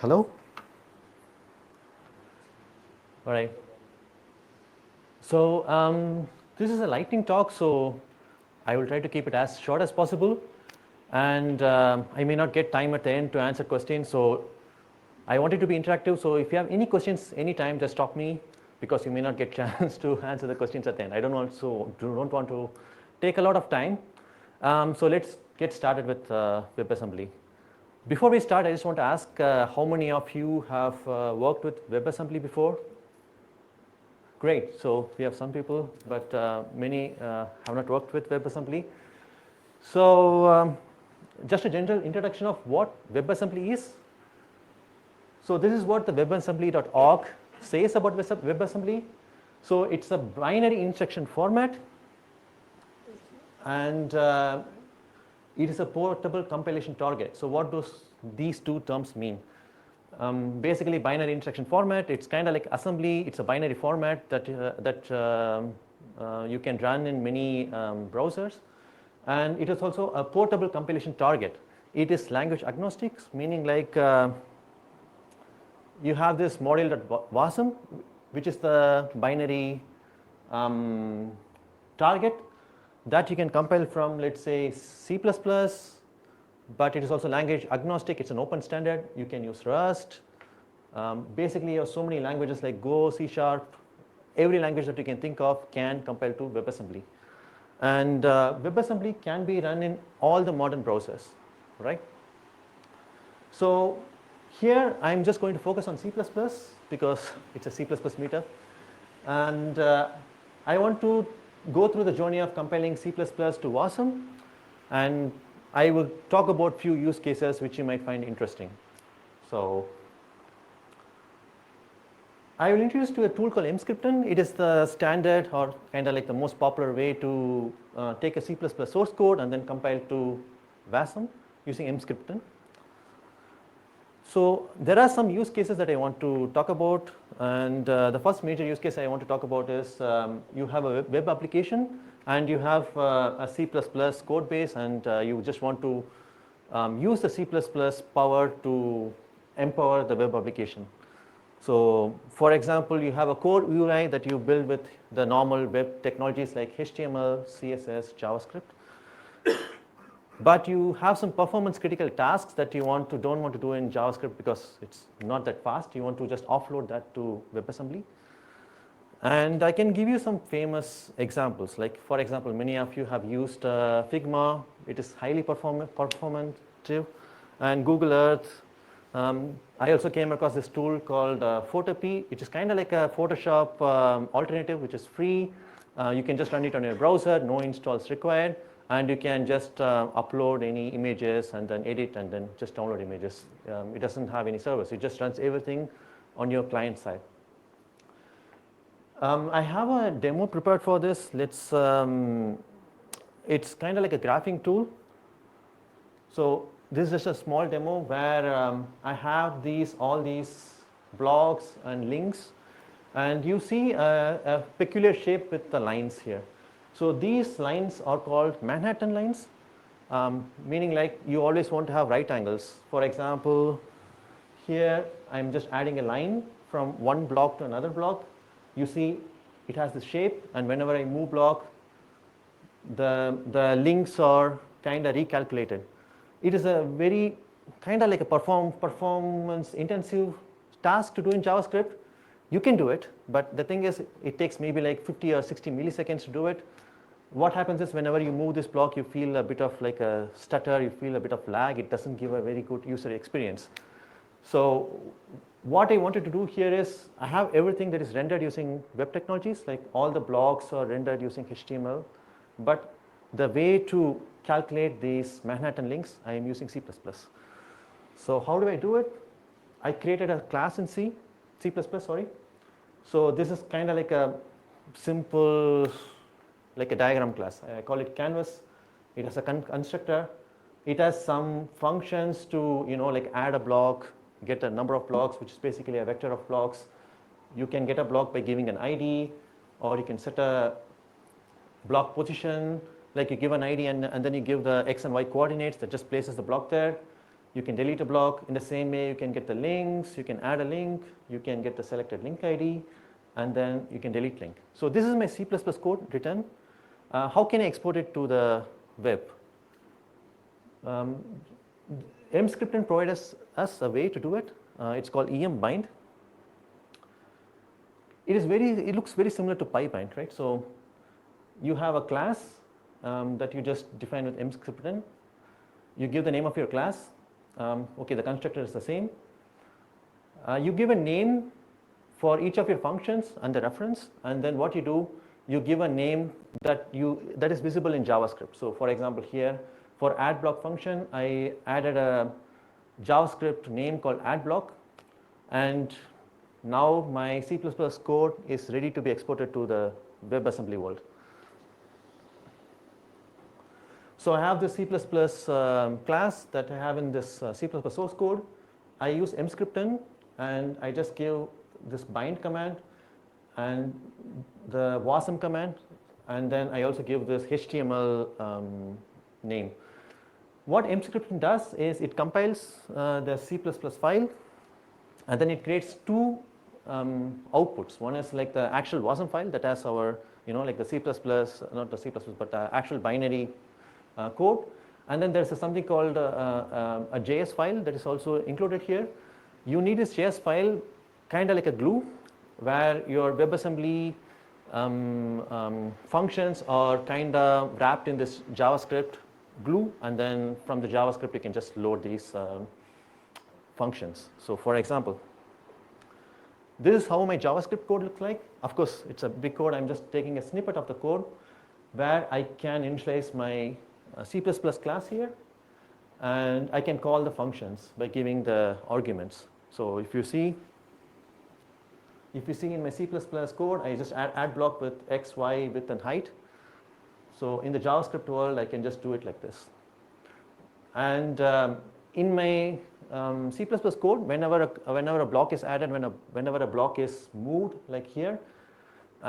Hello. All right. So this is a lightning talk, so I will try to keep it as short as possible, and I may not get time at the end to answer questions. So I want it to be interactive. So if you have any questions anytime, just stop me because you may not get chance to answer the questions at the end. I don't want to take a lot of time. So let's get started with WebAssembly. Before we start, I just want to ask how many of you have worked with WebAssembly before? Great. So we have some people, but many have not worked with WebAssembly. So just a general introduction of what WebAssembly is. So this is what the webassembly.org says about WebAssembly. So it's a binary instruction format, and it is a portable compilation target. So what do these two terms mean? Basically, binary instruction format, it's kind of like assembly. It's a binary format that you can run in many browsers, and it is also a portable compilation target. It is language agnostic, meaning like you have this module.wasm, which is the binary target that you can compile from, let's say, C++, but it is also language agnostic. It's an open standard. You can use Rust. Basically, you have so many languages like Go, C#, every language that you can think of can compile to WebAssembly. And WebAssembly can be run in all the modern browsers, right? So here I'm just going to focus on C++ because it's a C++ meetup. And I want to go through the journey of compiling C++ to WASM, and I will talk about few use cases which you might find interesting. So I will introduce to a tool called mscripton. It is the standard or kind of like the most popular way to take a C++ source code and then compile to WASM using mscripton. So there are some use cases that I want to talk about, and the first major use case I want to talk about is you have a web application and you have a C++ code base, and you just want to use the C++ power to empower the web application. So for example, you have a core UI that you build with the normal web technologies like HTML, CSS, JavaScript. But you have some performance critical tasks that you don't want to do in JavaScript because it's not that fast. You want to just offload that to WebAssembly. And I can give you some famous examples. Like, for example, many of you have used Figma. It is highly performative. And Google Earth. I also came across this tool called Photopea, which is kind of like a Photoshop alternative, which is free. You can just run it on your browser, no installs required, and you can just upload any images and then edit and then just download images. It doesn't have any servers. It just runs everything on your client side. I have a demo prepared for this. It's kind of like a graphing tool. So this is just a small demo where I have all these blogs and links, and you see a peculiar shape with the lines here. So these lines are called Manhattan lines, meaning like you always want to have right angles. For example, here I'm just adding a line from one block to another block. You see it has this shape, and whenever I move block, the links are kind of recalculated. It is a very kind of like a performance intensive task to do in JavaScript. You can do it, but the thing is it takes maybe like 50 or 60 milliseconds to do it. What happens is whenever you move this block, you feel a bit of like a stutter, you feel a bit of lag. It doesn't give a very good user experience. So what I wanted to do here is I have everything that is rendered using web technologies, like all the blocks are rendered using HTML, but the way to calculate these Manhattan links, I am using C++. So how do I do it? I created a class in C++, sorry. So this is kind of like a simple, like a diagram class. I call it canvas. It has a constructor. It has some functions to, like add a block, get a number of blocks, which is basically a vector of blocks. You can get a block by giving an ID, or you can set a block position, like you give an ID and then you give the X and Y coordinates that just places the block there. You can delete a block. In the same way, you can get the links, you can add a link, you can get the selected link ID, and then you can delete link. So this is my C++ code written. How can I export it to the web? Mscripton provides us a way to do it. It's called embind. It looks very similar to PyBind, right? So you have a class that you just define with mscripton. You give the name of your class. Okay, the constructor is the same. You give a name for each of your functions and the reference, and then what you do, you give a name that is visible in JavaScript. So for example, here for add block function, I added a JavaScript name called add block, and now my C++ code is ready to be exported to the WebAssembly world. So I have this C++ class that I have in this C++ source code. I use mscripton, and I just give this bind command and the WASM command, and then I also give this HTML name. What mscripton does is it compiles the C++ file, and then it creates two outputs. One is like the actual WASM file that has our, like the C++, not the C++, but the actual binary code. And then there's something called a JS file that is also included here. You need this JS file kind of like a glue, where your WebAssembly functions are kind of wrapped in this JavaScript glue, and then from the JavaScript you can just load these functions. So for example, this is how my JavaScript code looks like. Of course, it's a big code. I'm just taking a snippet of the code where I can initialize my C++ class here, and I can call the functions by giving the arguments. So if you see in my C++ code, I just add block with x, y, width, and height. So in the JavaScript world, I can just do it like this. And in my C++ code, whenever a block is added, whenever a block is moved, like here,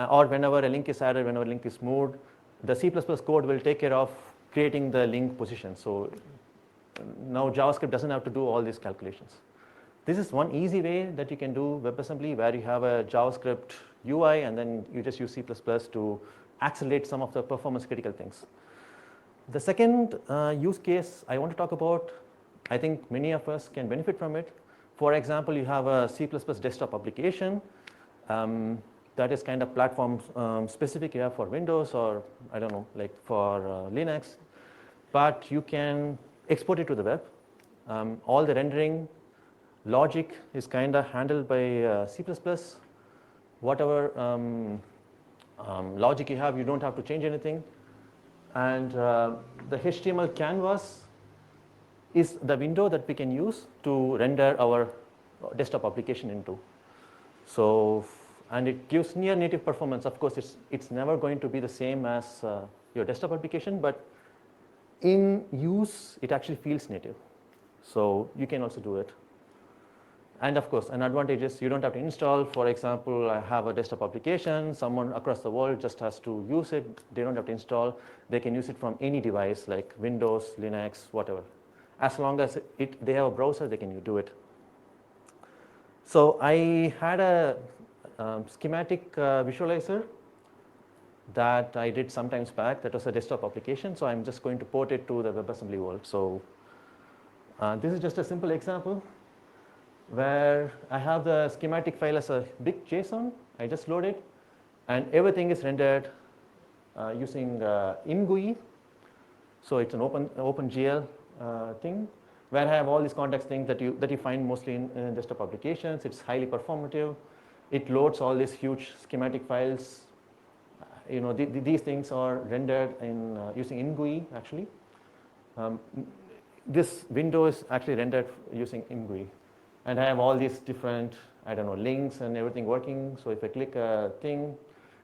or whenever a link is added, whenever a link is moved, the C++ code will take care of creating the link position. So now JavaScript doesn't have to do all these calculations. This is one easy way that you can do WebAssembly, where you have a JavaScript UI and then you just use C++ to accelerate some of the performance critical things. The second use case I want to talk about, I think many of us can benefit from it. For example, you have a C++ desktop application that is kind of platform specific. You have for Windows, or I don't know, like for Linux, but you can export it to the web. All the rendering logic is kind of handled by C++. Whatever logic you have, you don't have to change anything. And the HTML canvas is the window that we can use to render our desktop application into. So, and it gives near native performance. Of course, it's never going to be the same as your desktop application, but in use, it actually feels native. So you can also do it. And of course, an advantage is you don't have to install. For example, I have a desktop application. Someone across the world just has to use it. They don't have to install. They can use it from any device like Windows, Linux, whatever. As long as they have a browser, they can do it. So I had a schematic visualizer that I did sometimes back. That was a desktop application. So I'm just going to port it to the WebAssembly world. So this is just a simple example where I have the schematic file as a big JSON. I just load it, and everything is rendered using InGUI. So it's an OpenGL thing where I have all these context things that you find mostly in desktop applications. It's highly performative. It loads all these huge schematic files. These things are rendered in using InGUI actually. This window is actually rendered using InGUI. And I have all these different, links and everything working. So if I click a thing,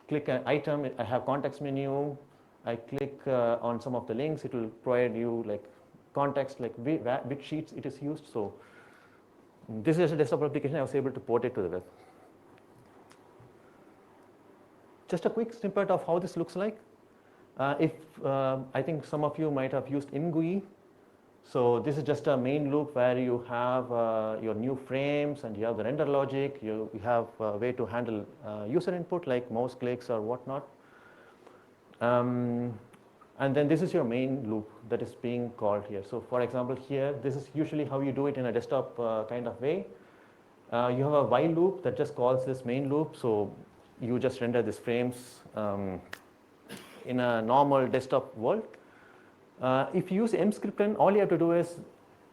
click an item, I have context menu. I click on some of the links, it will provide you like context, like which sheets it is used. So this is a desktop application. I was able to port it to the web. Just a quick snippet of how this looks like. I think some of you might have used InGUI. So this is just a main loop where you have your new frames and you have the render logic. You have a way to handle user input like mouse clicks or whatnot. And then this is your main loop that is being called here. So for example here, this is usually how you do it in a desktop kind of way. You have a while loop that just calls this main loop. So you just render these frames in a normal desktop world. If you use mscripten, all you have to do is,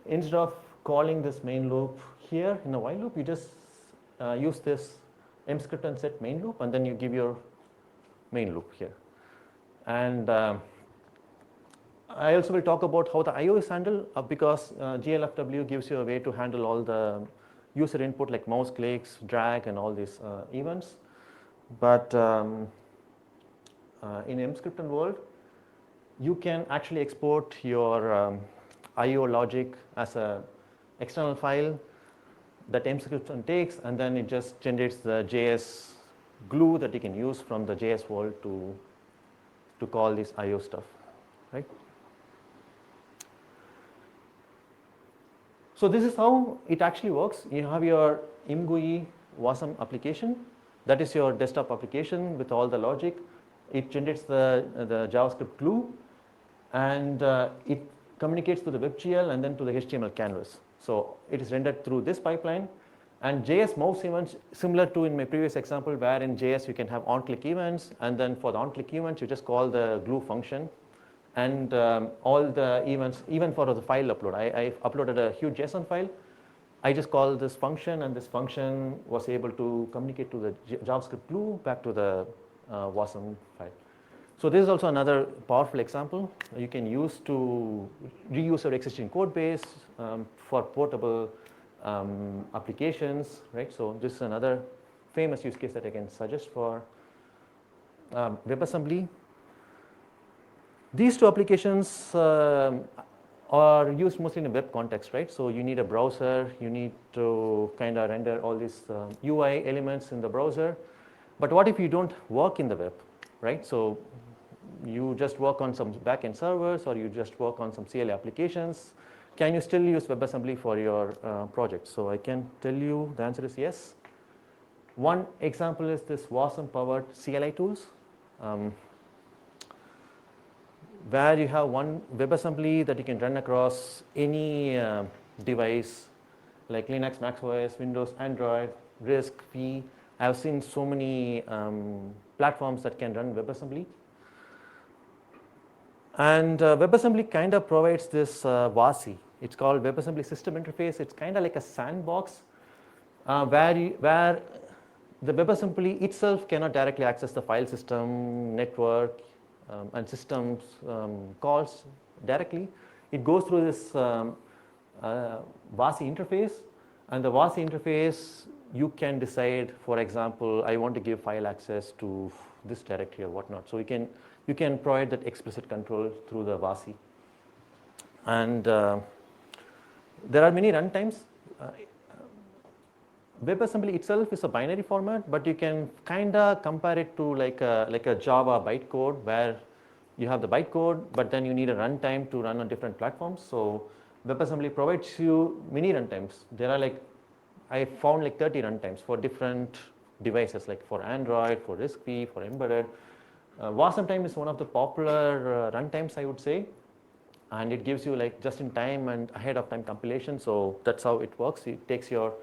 instead of calling this main loop here in a while loop, you just use this mscripten set main loop, and then you give your main loop here. And I also will talk about how the I/O is handled because GLFW gives you a way to handle all the user input like mouse clicks, drag, and all these events. But in mscripten world, you can actually export your I/O logic as an external file that mscripten takes, and then it just generates the JS glue that you can use from the JS world to call this I/O stuff, right? So this is how it actually works. You have your ImGUI WASM application. That is your desktop application with all the logic. It generates the JavaScript glue, and it communicates to the WebGL and then to the HTML canvas. So it is rendered through this pipeline. And JS mouse events, similar to in my previous example, where in JS you can have on-click events, and then for the on-click events you just call the glue function, and all the events, even for the file upload. I uploaded a huge JSON file. I just called this function, and this function was able to communicate to the JavaScript glue back to the WASM file. So this is also another powerful example you can use to reuse your existing code base for portable applications, right? So this is another famous use case that I can suggest for WebAssembly. These two applications are used mostly in a web context, right? So you need a browser, you need to kind of render all these UI elements in the browser. But what if you don't work in the web, right? So you just work on some backend servers, or you just work on some CLI applications. Can you still use WebAssembly for your project? So I can tell you the answer is yes. One example is this WASM-powered CLI tools, where you have one WebAssembly that you can run across any device like Linux, Mac OS, Windows, Android, RISC, P. I've seen so many platforms that can run WebAssembly. And WebAssembly kind of provides this WASI. It's called WebAssembly System Interface. It's kind of like a sandbox where the WebAssembly itself cannot directly access the file system, network, and systems calls directly. It goes through this WASI interface, and the WASI interface, you can decide, for example, I want to give file access to this directory or whatnot. So you can provide that explicit control through the WASI. And there are many runtimes. WebAssembly itself is a binary format, but you can kind of compare it to like a Java bytecode, where you have the bytecode, but then you need a runtime to run on different platforms. So WebAssembly provides you many runtimes. There are like, I found like 30 runtimes for different devices, like for Android, for RISC-V, for embedded. WASM time is one of the popular runtimes, I would say, and it gives you like just in time and ahead of time compilation. So that's how it works. It takes your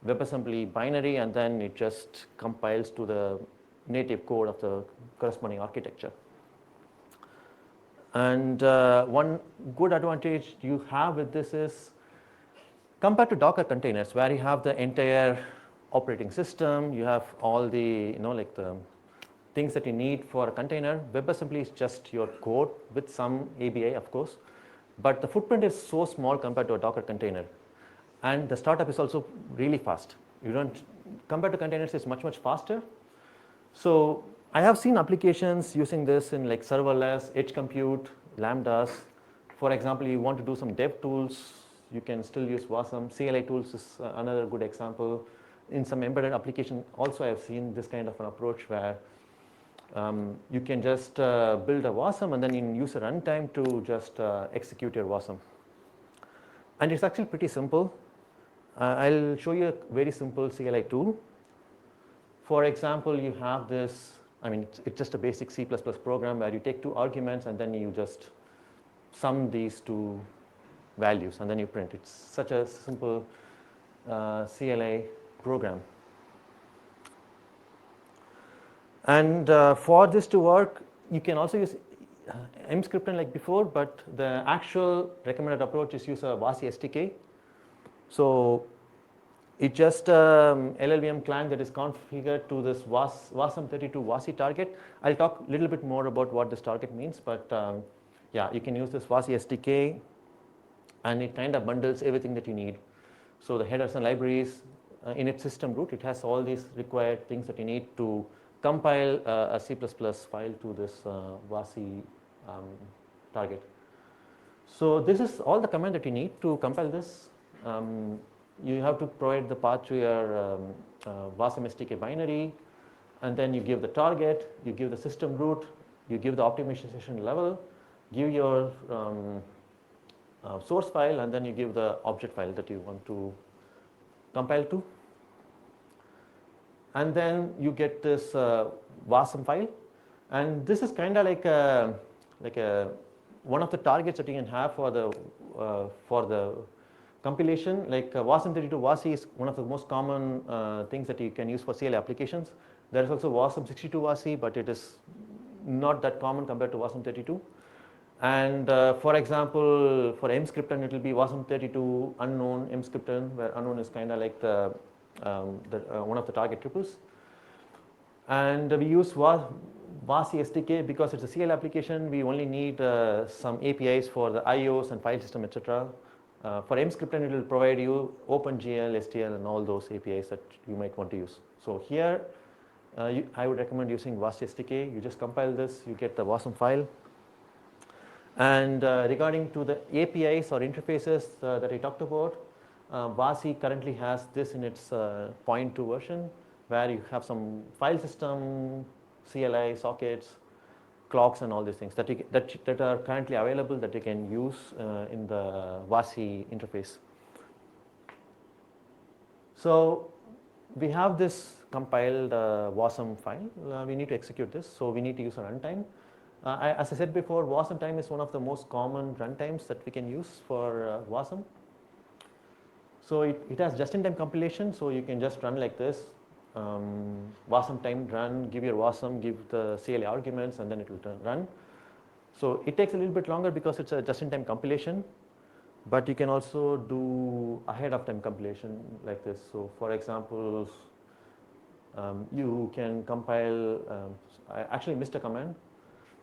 WebAssembly binary and then it just compiles to the native code of the corresponding architecture. And one good advantage you have with this is, compared to Docker containers, where you have the entire operating system, you have all the like the things that you need for a container. WebAssembly is just your code with some ABI, of course, but the footprint is so small compared to a Docker container, and the startup is also really fast. You don't, compared to containers, it's much faster. So I have seen applications using this in like serverless, edge compute, lambdas. For example, you want to do some dev tools, you can still use WASM. CLI tools is another good example. In some embedded application also, I have seen this kind of an approach where you can just build a WASM and then you use a runtime to just execute your WASM. And it's actually pretty simple. I'll show you a very simple CLI tool. For example, you have this, I mean, it's just a basic C++ program where you take 2 arguments and then you just sum these 2 values and then you print. It's such a simple CLI program. And for this to work, you can also use mscripten like before, but the actual recommended approach is use a WASI SDK. So it's just LLVM client that is configured to this WASM32 WASI target. I'll talk a little bit more about what this target means, but yeah, you can use this WASI SDK, and it kind of bundles everything that you need. So the headers and libraries in its system root, it has all these required things that you need to compile a C++ file to this WASI target. So this is all the command that you need to compile this. You have to provide the path to your WASM SDK binary, and then you give the target, you give the system root, you give the optimization level, give your source file, and then you give the object file that you want to compile to. And then you get this WASM file, and this is kind of like one of the targets that you can have for the compilation. Like WASM32 WASI is one of the most common things that you can use for CLI applications. There is also WASM62 WASI, but it is not that common compared to WASM32. And for example, for mscripten, it will be WASM32 unknown mscripten, where unknown is kind of like the one of the target triples. And we use WASI SDK because it's a CLI application. We only need some APIs for the IOs and file system, etc. For mscripten, it will provide you OpenGL, STL, and all those APIs that you might want to use. So here, I would recommend using WASI SDK. You just compile this, you get the WASM file. And regarding to the APIs or interfaces that I talked about, WASI currently has this in its 0.2 version, where you have some file system, CLI, sockets, clocks, and all these things that are currently available that you can use in the WASI interface. So we have this compiled WASM file. We need to execute this, so we need to use a runtime. As I said before, WASM time is one of the most common runtimes that we can use for WASM. So it has just-in-time compilation, so you can just run like this. WASM time run, give your WASM, give the CLI arguments, and then it will run. So it takes a little bit longer because it's a just-in-time compilation, but you can also do ahead of time compilation like this. So for example, you can compile, I actually missed a command.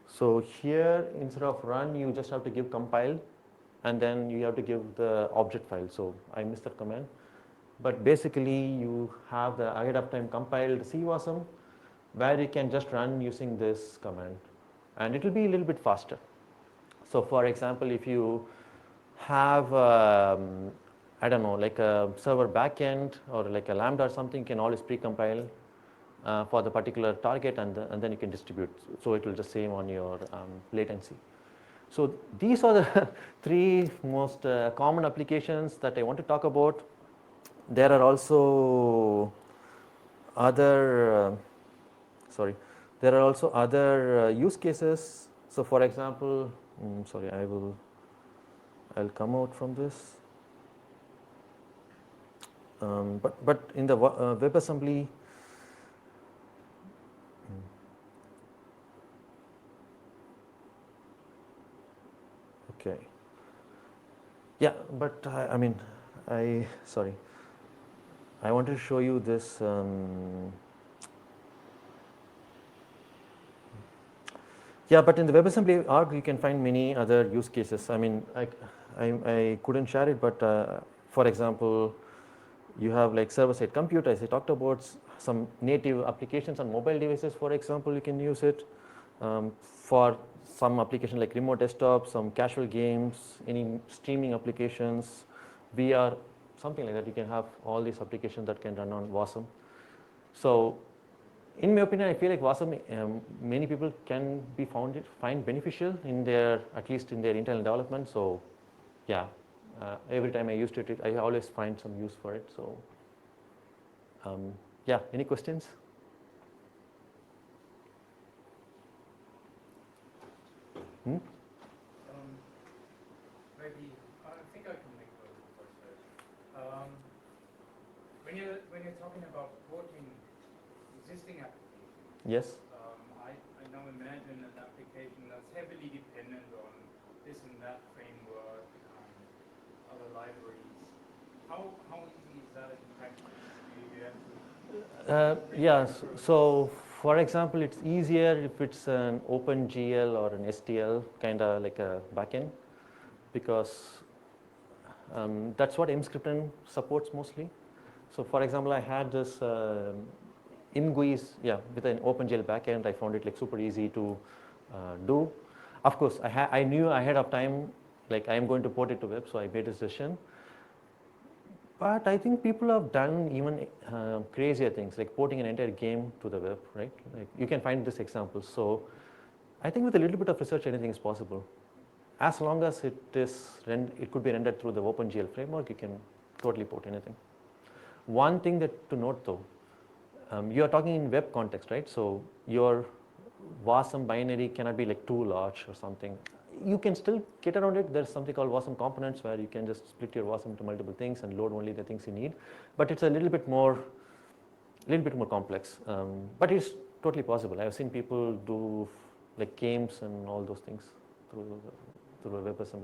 So here, instead of run, you just have to give compile, and then you have to give the object file. So I missed that command. But basically, you have the ahead of time compiled CWASM, where you can just run using this command, and it will be a little bit faster. So for example, if you have, I don't know, like a server backend or like a Lambda or something, you can always pre-compile for the particular target, and then you can distribute. So it will just save on your latency. So these are the 3 most common applications that I want to talk about. There are also other, use cases. So for example, I'll come out from this. But in the WebAssembly, okay. Yeah, but I want to show you this. Yeah, but in the WebAssembly org, you can find many other use cases. I mean, I couldn't share it, but for example, you have like server-side compute, as I talked about, some native applications on mobile devices, for example, you can use it. For some application like remote desktop, some casual games, any streaming applications, VR, something like that. You can have all these applications that can run on WASM. So in my opinion, I feel like WASM, many people can be find beneficial in their, at least in their internal development. So yeah, Every time I used it, I always find some use for it. So, yeah, any questions? Hmm? Maybe I think I can make a first. When you're talking about porting existing applications, Yes. I now imagine an application that's heavily dependent on this and that framework and other libraries. How easy is that in practice? Do you have to Yeah, so for example, it's easier if it's an OpenGL or an STL, kind of like a backend, because that's what mscripton supports mostly. So for example, I had this in GUIs, yeah, with an OpenGL backend. I found it like super easy to do. Of course, I knew ahead of time, like I am going to port it to web, so I made this decision. But I think people have done even crazier things, like porting an entire game to the web, right? Like you can find this example. So I think with a little bit of research, anything is possible. As long as it could be rendered through the OpenGL framework, you can totally port anything. One thing that to note though, you are talking in web context, right? So your WASM binary cannot be like too large or something. You can still get around it. There's something called WASM components where you can just split your WASM into multiple things and load only the things you need. But it's a little bit more complex. But it's totally possible. I've seen people do like games and all those things through WebAssembly.